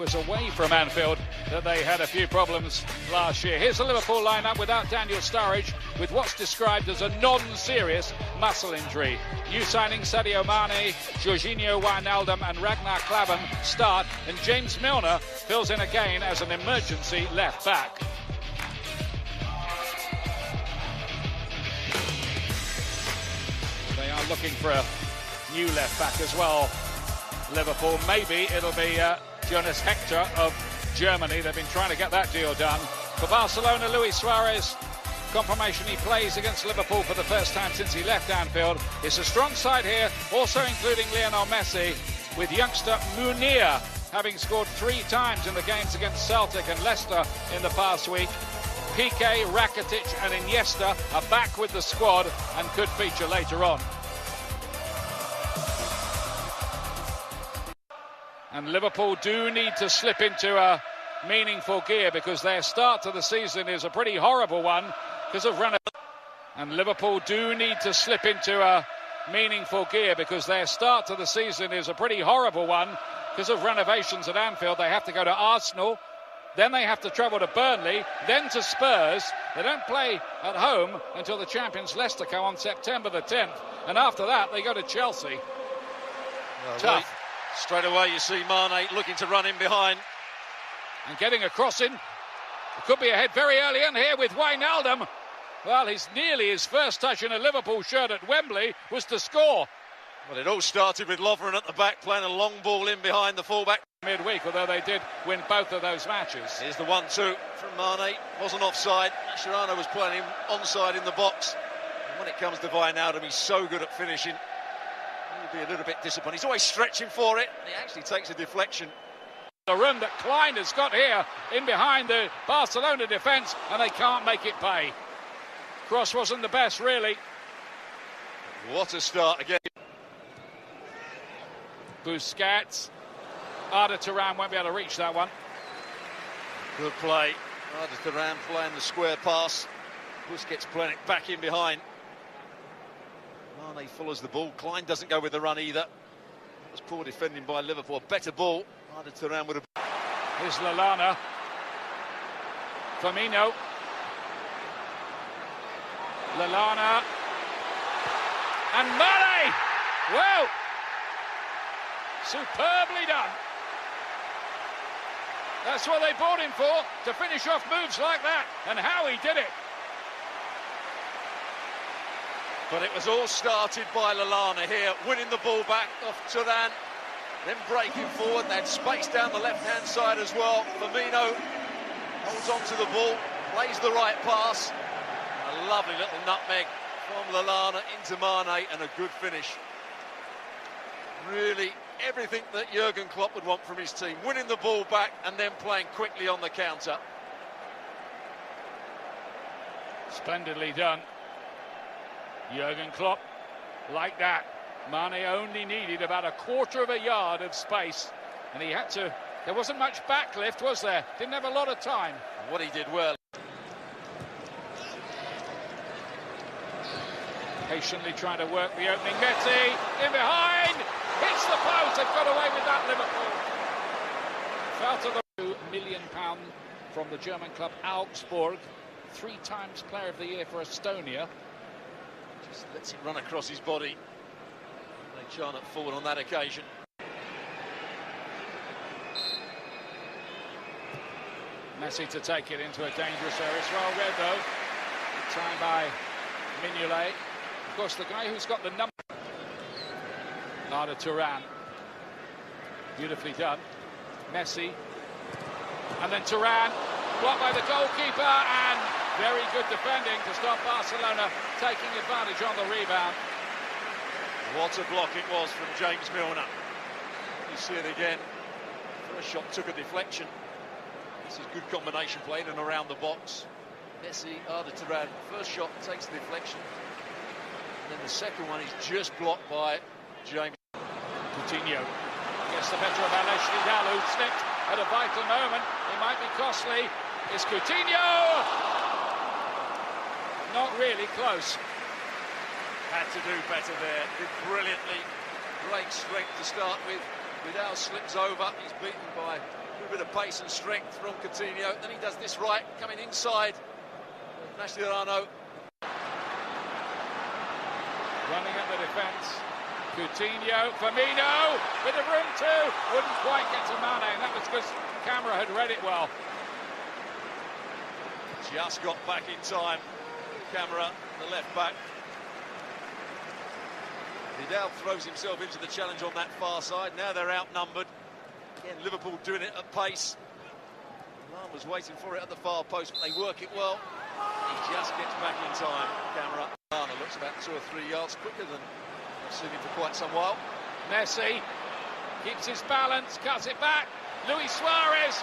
was away from Anfield that they had a few problems last year. Here's the Liverpool lineup without Daniel Sturridge, with what's described as a non-serious muscle injury. New signings Sadio Mane, Jorginho Wijnaldum and Ragnar Klavan start, and James Milner fills in again as an emergency left back. They are looking for a new left back as well. Liverpool, maybe it'll be Jonas Hector of Germany. They've been trying to get that deal done. For Barcelona, Luis Suarez, confirmation he plays against Liverpool for the first time since he left Anfield. It's a strong side here, also including Lionel Messi, with youngster Munir having scored 3 times in the games against Celtic and Leicester in the past week. Piqué, Rakitic and Iniesta are back with the squad and could feature later on. And Liverpool do need to slip into a meaningful gear because their start to the season is a pretty horrible one because of And Liverpool do need to slip into a meaningful gear because their start to the season is a pretty horrible one because of renovations at Anfield. They have to go to Arsenal, then they have to travel to Burnley, then to Spurs. They don't play at home until the champions Leicester come on September the 10th, and after that they go to Chelsea. Well, tough. Straight away you see Mane looking to run in behind. And getting a cross in. It could be ahead very early in here with Wijnaldum. Well, nearly his first touch in a Liverpool shirt at Wembley was to score. Well, it all started with Lovren at the back playing a long ball in behind the fullback. Midweek, although they did win both of those matches. Here's the 1-2 from Mane. Wasn't offside. Mascherano was playing him onside in the box. And when it comes to Wijnaldum, he's so good at finishing. He'll be a little bit disappointed. He's always stretching for it. He actually takes a deflection. The room that Klein has got here in behind the Barcelona defence, and they can't make it pay. Cross wasn't the best, really. What a start again. Busquets. Arda Turan won't be able to reach that one. Good play. Arda Turan playing the square pass. Busquets playing it back in behind. Mane follows the ball. Klein doesn't go with the run either. That was poor defending by Liverpool. A better ball. Arda Turan would have... Here's Lallana. Firmino. Lallana. And Mane! Well, superbly done. That's what they bought him for, to finish off moves like that, and how he did it. But it was all started by Lallana here, winning the ball back off Turan, then breaking forward. They had space down the left-hand side as well. Firmino holds on to the ball, plays the right pass. A lovely little nutmeg from Lallana into Mane, and a good finish. Really everything that Jurgen Klopp would want from his team, winning the ball back and then playing quickly on the counter. Splendidly done. Jurgen Klopp, like that. Mane only needed about a quarter of a yard of space, and he had to... There wasn't much backlift, was there? Didn't have a lot of time. And what he did well. Patiently trying to work the opening. Messi in behind, hits the post. They've got away with that, Liverpool. Fell to the £2 million from the German club Augsburg. 3 times Player of the Year for Estonia. Just lets it run across his body. They chant it forward on that occasion. Messi to take it into a dangerous area. It's well read though. Good time by Mignolet. Of course, the guy who's got the number. Arda Turan. Beautifully done. Messi. And then Turan. Blocked by the goalkeeper, and very good defending to stop Barcelona taking advantage on the rebound. What a block it was from James Milner. You see it again. First shot took a deflection. This is good combination play in and around the box. Messi, Arda Turan. First shot takes the deflection. And then the second one is just blocked by James. Coutinho gets the better of Alex Vidal, who slipped at a vital moment. It might be costly. It's Coutinho! Not really close. Had to do better there. Did brilliantly. Great strength to start with. Vidal slips over. He's beaten by good bit of pace and strength from Coutinho. Then he does this right, coming inside. Mascherano. Running at the defence. Coutinho, Firmino, bit of room too. Wouldn't quite get to Mane, and that was because camera had read it well. Just got back in time. Camera, the left back. Vidal throws himself into the challenge on that far side. Now they're outnumbered. Again, Liverpool doing it at pace. Milan was waiting for it at the far post, but they work it well. He just gets back in time. Camera. Milan looks about 2 or 3 yards quicker than I've seen him for quite some while. Messi keeps his balance, cuts it back. Luis Suarez.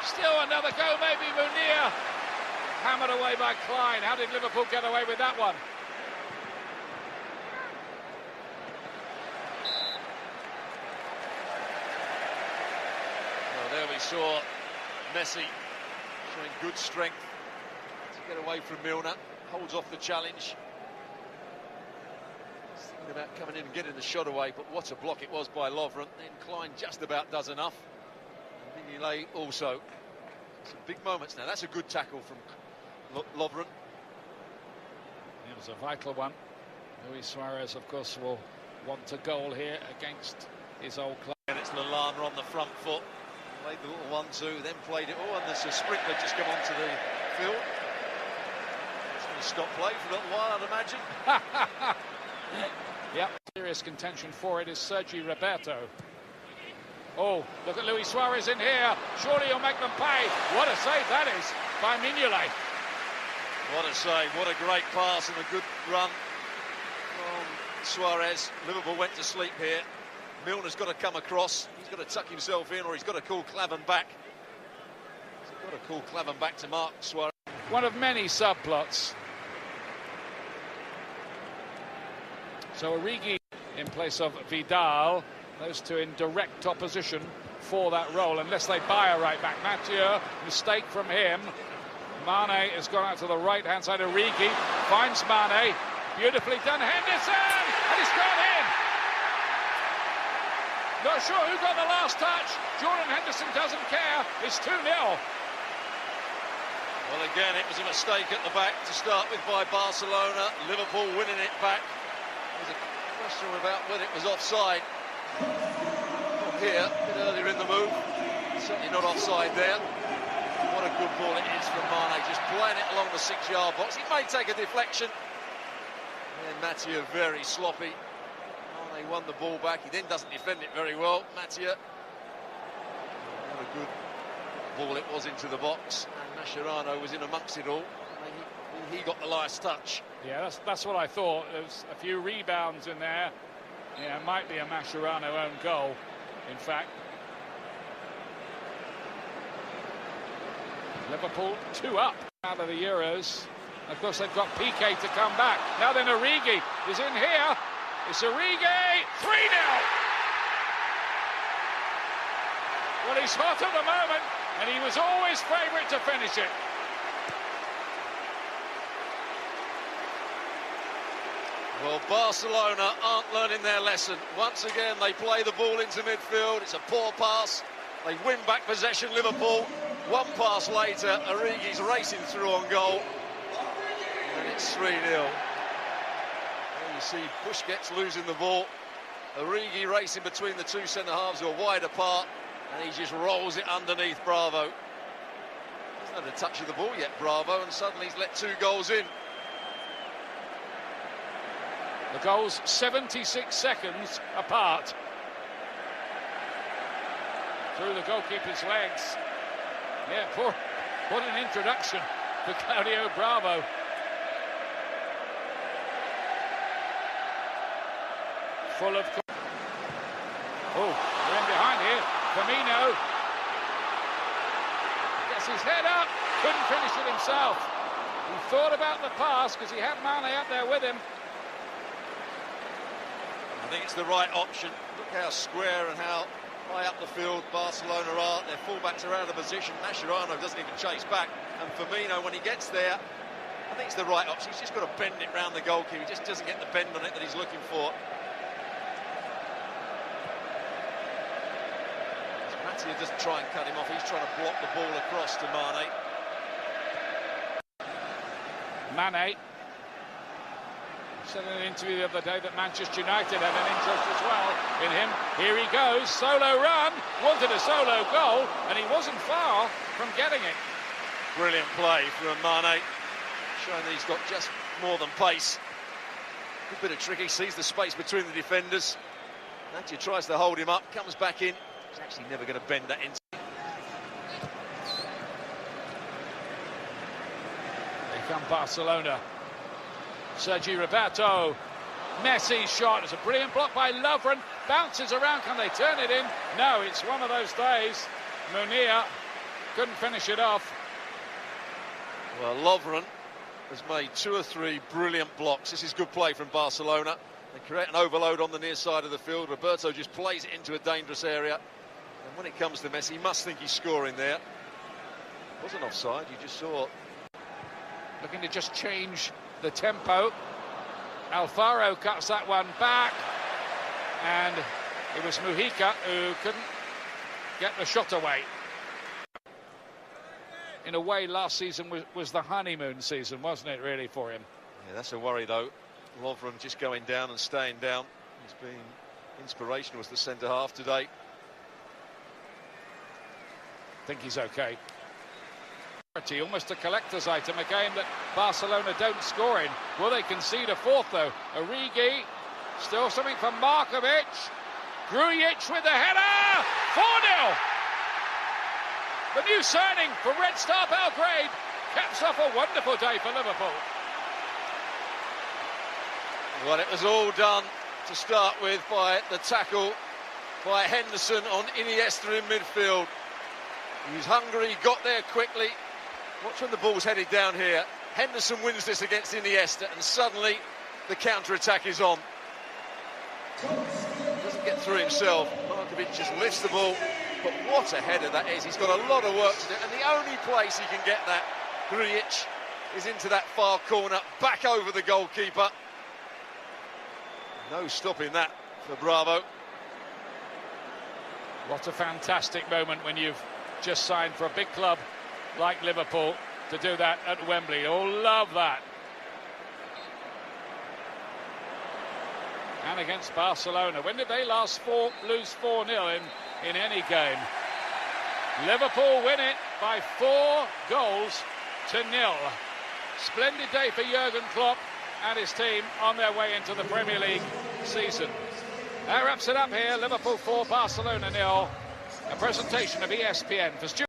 Still another go, maybe Munir. Hammered away by Klein. How did Liverpool get away with that one? Well, there we saw Messi showing good strength to get away from Milner. Holds off the challenge. Thinking about coming in and getting the shot away, but what a block it was by Lovren. Then Klein just about does enough. And Mignolet also. Some big moments now. That's a good tackle from Lovren. It was a vital one. Luis Suarez, of course, will want a goal here against his old club. And it's Lallana on the front foot. Played the little 1-2, then played it. Oh, and there's a sprinkler just come onto the field. It's going to stop play for a little while, I'd imagine. Yep, serious contention for it is Sergi Roberto. Oh, look at Luis Suarez in here. Surely he'll make them pay. What a save that is by Mignolet. What a save, what a great pass and a good run from Suarez. Liverpool went to sleep here. Milner's got to come across. He's got to tuck himself in, or he's got to call Clavan back. He's got to call Clavan back to mark Suarez. One of many subplots. So Origi in place of Vidal. Those two in direct opposition for that role, unless they buy a right back. Mathieu, mistake from him. Mane has gone out to the right-hand side. Origi finds Mane. Beautifully done. Henderson! And it's gone in! Not sure who got the last touch. Jordan Henderson doesn't care. It's 2-0. Well, again, it was a mistake at the back to start with by Barcelona. Liverpool winning it back. There's a question about whether it was offside. Here, a bit earlier in the move. Certainly not offside there. What a good ball it is from Mane, just playing it along the 6-yard box. He may take a deflection. And Mathieu very sloppy. Mane won the ball back. He then doesn't defend it very well. Mathieu. What a good ball it was into the box. And Mascherano was in amongst it all. He got the last touch. Yeah, that's what I thought. There's a few rebounds in there. Yeah, it might be a Mascherano own goal, in fact. Liverpool 2 up out of the Euros. Of course, they've got Piqué to come back. Now then, Origi is in here. It's Origi, 3-0. Well, he's hot at the moment, and he was always favourite to finish it. Well, Barcelona aren't learning their lesson. Once again, they play the ball into midfield. It's a poor pass. They win back possession, Liverpool. One pass later, Origi's racing through on goal. And it's 3-0. There you see Busquets losing the ball. Origi racing between the two centre-halves who are wide apart. And he just rolls it underneath Bravo. Hasn't had a touch of the ball yet, Bravo, and suddenly he's let 2 goals in. The goals 76 seconds apart. Through the goalkeeper's legs. Yeah, what an introduction for Claudio Bravo. Full of... Oh, we're in behind here. Firmino gets his head up. Couldn't finish it himself. He thought about the pass because he had Mane up there with him. I think it's the right option. Look how square and how high up the field Barcelona are. Their fullbacks are out of position. Mascherano doesn't even chase back. And Firmino, when he gets there, I think it's the right option. He's just got to bend it round the goalkeeper. He just doesn't get the bend on it that he's looking for. Nketiah doesn't try and cut him off. He's trying to block the ball across to Mane. Mane said in an interview the other day that Manchester United had an interest as well in him. Here he goes, solo run, wanted a solo goal, and he wasn't far from getting it. Brilliant play from Mane, showing that he's got just more than pace. Good bit of trick, he sees the space between the defenders. Nketiah tries to hold him up, comes back in. He's actually never going to bend that in. Here come Barcelona. Sergi Roberto. Messi's shot. It's a brilliant block by Lovren. Bounces around. Can they turn it in? No, it's one of those days. Munir couldn't finish it off. Well, Lovren has made 2 or 3 brilliant blocks. This is good play from Barcelona. They create an overload on the near side of the field. Roberto just plays it into a dangerous area. And when it comes to Messi, he must think he's scoring there. It wasn't offside, you just saw. Looking to just change the tempo. Alfaro cuts that one back. And it was Mujica who couldn't get the shot away. In a way, last season was the honeymoon season, wasn't it, really, for him? Yeah, that's a worry, though. Lovren just going down and staying down. He's been inspirational as the centre-half today. I think he's okay. Almost a collector's item, a game that Barcelona don't score in. Will they concede a fourth, though? Origi, still something from Markovic. Grujic with the header! 4-0! The new signing for Red Star Belgrade caps off a wonderful day for Liverpool. Well, it was all done to start with by the tackle by Henderson on Iniesta in midfield. He was hungry, got there quickly. Watch when the ball's headed down here. Henderson wins this against Iniesta, and suddenly the counter-attack is on. Doesn't get through himself. Markovic just lifts the ball. But what a header that is. He's got a lot of work to do. And the only place he can get that, Grujic, is into that far corner, back over the goalkeeper. No stopping that for Bravo. What a fantastic moment when you've just signed for a big club like Liverpool to do that at Wembley. Oh, love that. And against Barcelona, when did they last lose 4-0 in any game? Liverpool win it by 4 goals to 0. Splendid day for Jurgen Klopp and his team on their way into the Premier League season. That wraps it up here. Liverpool 4, Barcelona 0. A presentation of ESPN for Stuart.